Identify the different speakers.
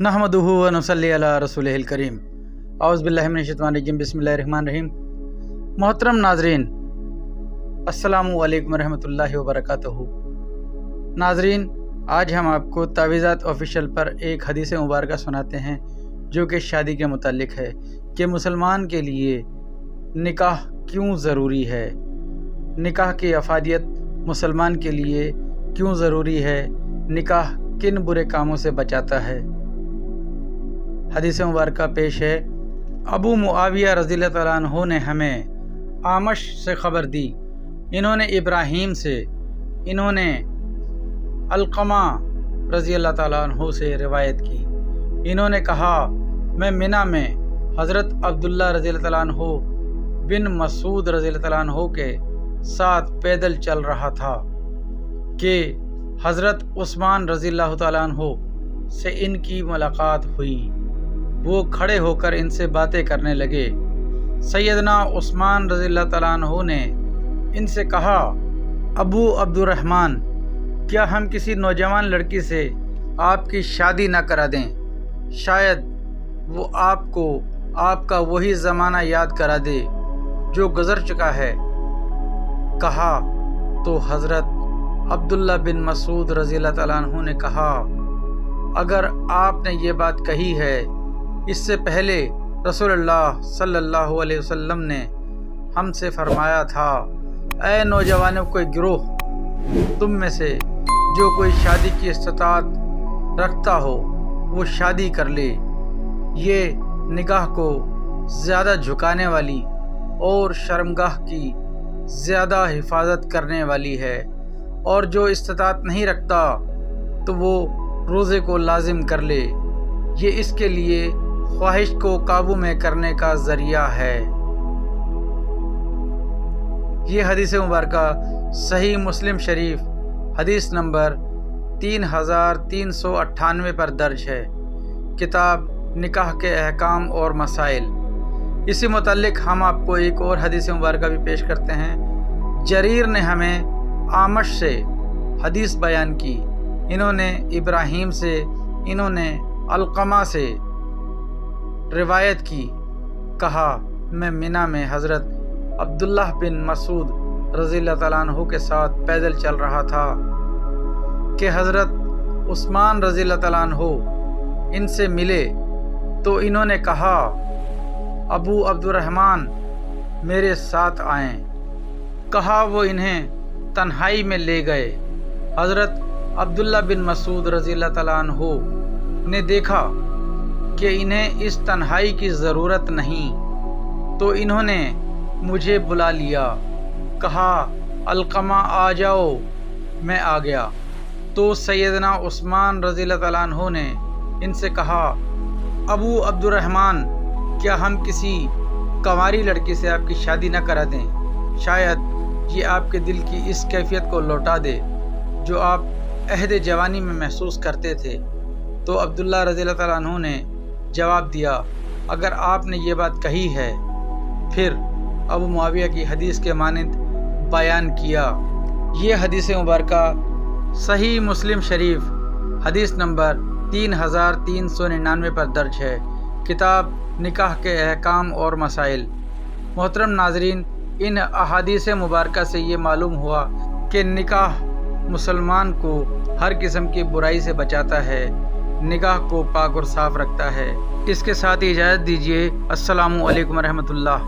Speaker 1: नहमदुहु व नुसल्ली अला रसूलिहिल करीम। औज़ु बिल्लाहि मिनश शैतानिर रजीम। बिस्मिल्लाहिर रहमानिर रहीम। मोहतरम नाजरीन, अस्सलामु अलैकुम रहमतुल्लाहि व बरकातुहू। नाजरीन, आज हम आपको तावीज़ात ऑफिशियल पर एक हदीस मुबारक सुनाते हैं जो कि शादी के मुतालिक है कि मुसलमान के लिए निकाह क्यों ज़रूरी है, निकाह की अफादियत मुसलमान के लिए क्यों ज़रूरी है, निकाह किन बुरे कामों से बचाता है। हदीस मुबारक पेश है। अबू मुआविया रज़ियल्लाहु तआला अन्हु ने हमें आमश से ख़बर दी, इन्होंने इब्राहीम से, इन्होंने अलक़मा रज़ियल्लाहु तआला अन्हु से रिवायत की। इन्होंने कहा, मैं मिना में हज़रत अब्दुल्ला रज़ियल्लाहु तआला अन्हु बिन मसूद रज़ियल्लाहु तआला अन्हु के साथ पैदल चल रहा था कि हज़रत उस्मान रज़ियल्लाहु तआला अन्हु से इनकी मुलाकात हुई। वो खड़े होकर इनसे बातें करने लगे। सैयदना उस्मान रज़ियल्लाहु तआला अन्हु ने इनसे कहा, अबू अब्दुर्रहमान, क्या हम किसी नौजवान लड़की से आपकी शादी न करा दें? शायद वो आपको आपका वही ज़माना याद करा दे जो गुज़र चुका है। कहा तो हज़रत अब्दुल्ला बिन मसूद रज़ियल्लाहु तआला अन्हु ने कहा, अगर आपने ये बात कही है, इससे पहले रसूलुल्लाह सल्लल्लाहु अलैहि वसल्लम ने हमसे फरमाया था, ऐ नौजवानों कोई गिरोह, तुम में से जो कोई शादी की इस्तात रखता हो वो शादी कर ले। ये निगाह को ज़्यादा झुकाने वाली और शर्मगाह की ज़्यादा हिफाजत करने वाली है, और जो इस्तात नहीं रखता तो वो रोज़े को लाजिम कर ले। ये इसके लिए ख्वाहिश को काबू में करने का ज़रिया है। ये हदीस मुबारक सही मुस्लिम शरीफ हदीस नंबर 3398 पर दर्ज है, किताब निकाह के अहकाम और मसाइल। इसी मुतालिक हम आपको एक और हदीस मुबारक भी पेश करते हैं। जरीर ने हमें आमश से हदीस बयान की, इन्होंने इब्राहीम से, इन्होंने अलक़मा से रिवायत की। कहा, मैं मिना में हज़रत अब्दुल्ला बिन मसूद रज़ियल्लाहु तआला अन्हु के साथ पैदल चल रहा था कि हज़रत उस्मान रज़ियल्लाहु तआला अन्हु इनसे मिले तो इन्होंने कहा, अबू अब्दुर्रहमान मेरे साथ आएँ। कहा वो इन्हें तन्हाई में ले गए। हज़रत अब्दुल्ला बिन मसूद रज़ियल्लाहु तआला अन्हु ने देखा कि इन्हें इस तन्हाई की ज़रूरत नहीं, तो इन्होंने मुझे बुला लिया। कहा, अलक़मा आ जाओ। मैं आ गया तो सैयदना उस्मान रज़ियल्लाहु तआला अन्हु ने इनसे कहा, अबू अब्दुर्रहमान, क्या हम किसी कंवारी लड़की से आपकी शादी न करा दें? शायद ये आपके दिल की इस कैफियत को लौटा दे जो आप अहद जवानी में महसूस करते थे। तो अब्दुल्ला रज़ियल्लाहु तआला अन्हु ने जवाब दिया, अगर आपने ये बात कही है। फिर अबू मुआविया की हदीस के मानिंद बयान किया। ये हदीस मुबारक सही मुस्लिम शरीफ हदीस नंबर 3399 पर दर्ज है, किताब निकाह के अहकाम और मसाइल। मोहतरम नाजरीन, इन अहादीस मुबारक से ये मालूम हुआ कि निकाह मुसलमान को हर किस्म की बुराई से बचाता है, निगाह को पाक और साफ़ रखता है। इसके साथ ही इजाज़त दीजिए। अस्सलामु अलैकुम रहमतुल्लाह।